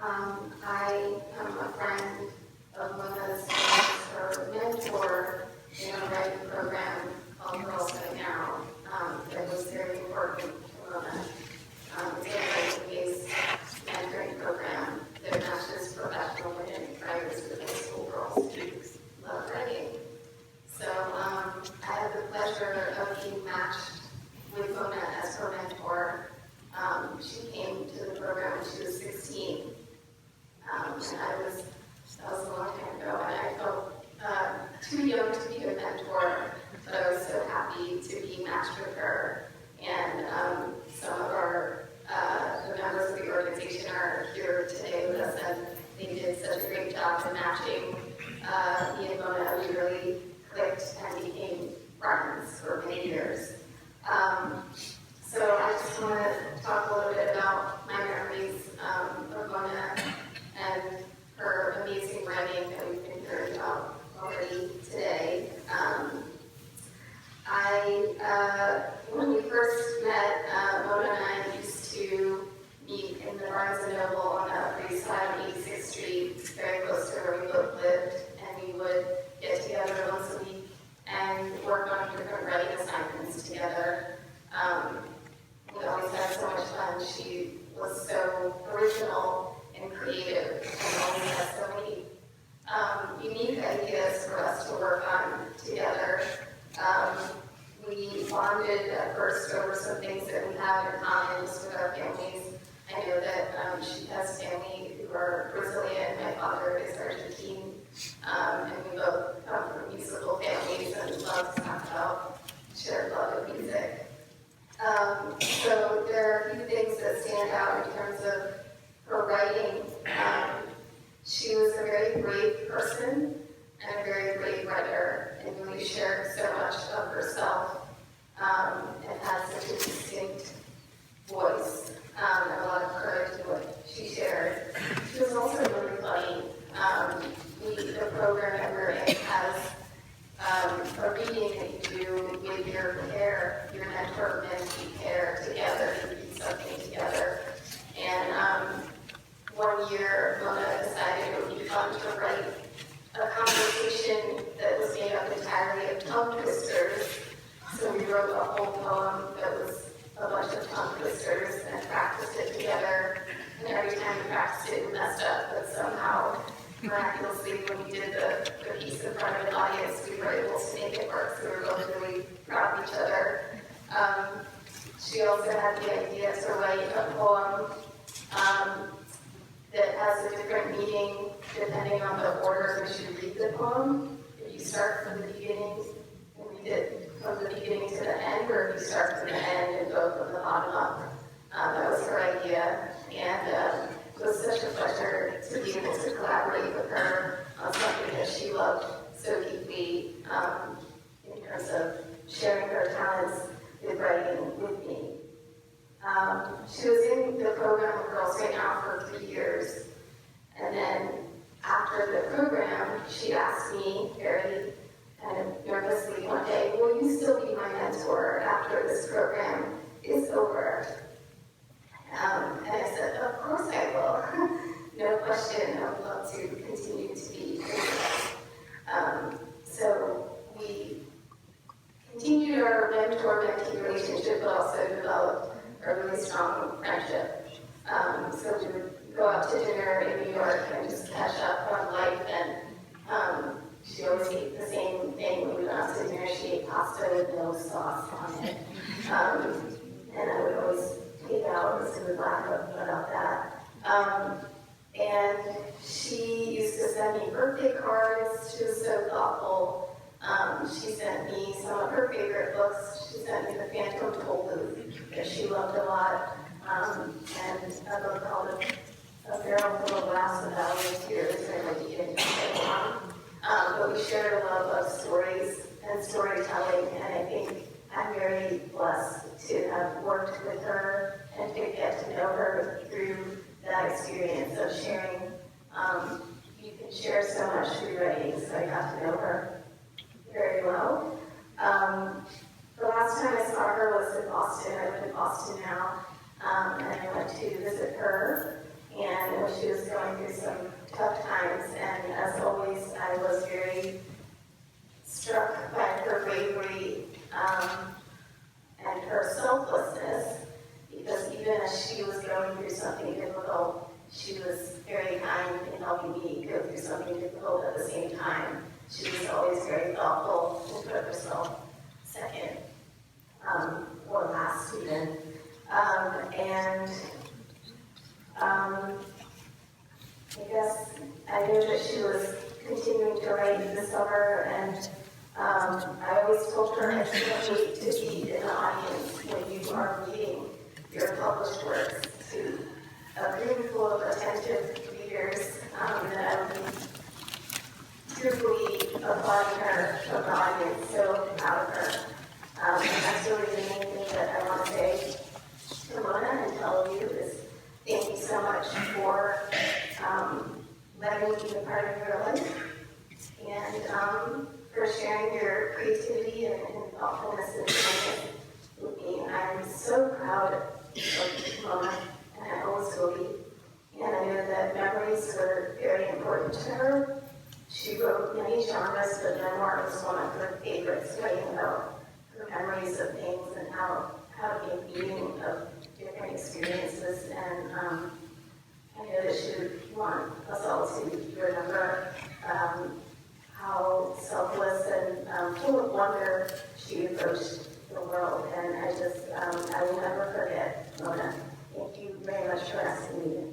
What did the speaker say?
I am a friend of Mona's, her mentor in a writing program called Girls Right Now. That was very important to Mona. It's a writing-based mentoring program that matches professional women writers with high school girls who love writing. So I had the pleasure of being matched with Mona as her mentor. She came to the program when she was 16. And that was a long time ago, and I felt too young to be a mentor, but I was so happy to be matched with her. And some of the members of the organization are here today with us, and they did such a great job in matching me and Mona. We really clicked and became friends for many years. So I just want to talk a little bit about my memories of Mona and her amazing writing that we've been hearing about already today. When we first met, Mona and I used to meet in the Barnes & Noble on the Upper East Side on 86th Street, very close to where we both lived, and we would get together once a week and work on different writing assignments together. We always had so much fun. She was so original and creative, and always had so many unique ideas for us to work on together. We bonded at first over some things that we have in common with our families. I know that she has family who are Brazilian. My father is Argentine, and we both come from musical families and love to talk about shared love of music. So there are a few things that stand out in terms of her writing. She was a very brave person and a very brave writer, and really shared so much of herself, and had such a distinct voice, and a lot of courage in what she shared. She was also really funny. The program that we're in has a reading that you do with your pair, your mentor mentee pair together, you read something together. And one year, Mona decided it would be fun to write a conversation that was made up entirely of tongue twisters. So we wrote a whole poem that was a bunch of tongue twisters and practiced it together. And every time we practiced it, we messed up, but somehow, miraculously, when we did the piece in front of an audience, we were able to make it work. So we were both really proud of each other. She also had the idea to write a poem that has a different meaning depending on the order in which you read the poem. If you start from the beginning and read it from the beginning to the end, or if you start from the end and go from the bottom up. That was her idea, and it was such a pleasure to be able to collaborate with her on something that she loved so deeply, in terms of sharing her talents with writing with me. She was in the program with Girls Right Now for 3 years, and then after the program, she asked me very kind of nervously one day, "Will you still be my mentor after this program is over?" And I said, "Of course I will." No question, I would love to continue to be so we continued our mentor-mentee relationship, but also developed a really strong friendship. So we would go out to dinner in New York and just catch up on life, and she always ate the same thing when we went out to dinner. She ate pasta with no sauce on it. And I would always take hours and would laugh about that. And she used to send me birthday cards. She was so thoughtful. She sent me some of her favorite books. She sent me The Phantom Tollbooth that she loved a lot, and a book called A Barrel Full of Laughs and Valley of Tears. I like to get into it long. But we shared a love of stories and storytelling, and I think I'm very blessed to have worked with her and to get to know her through that experience of sharing. You can share so much through writing, so I got to know her very well. The last time I saw her was in Boston. I live in Boston now, and I went to visit her. And when she was going difficult, she was very kind in helping me go through something difficult at the same time. She was always very thoughtful and put herself second, or last even. I guess I knew that she was continuing to write this summer, and I always told her I can't wait to be in the audience when you are reading your published works to a room full of attentive readers, that I would be truly applauding her from the audience, so proud of her. And that's really the main thing that I want to say to Mona and tell you is thank you so much for letting me be a part of your life and for sharing your creativity and thoughtfulness and kindness with me. I'm so proud of you, Mona, and I always will be. And I know that memories were very important to her. She wrote many genres, but memoir was one of her favorites, writing about her memories of things and how to be meaning of different experiences. And I know that she would want us all to remember how selfless and full of wonder she approached the world. And I will never forget Mona. Thank you very much for asking me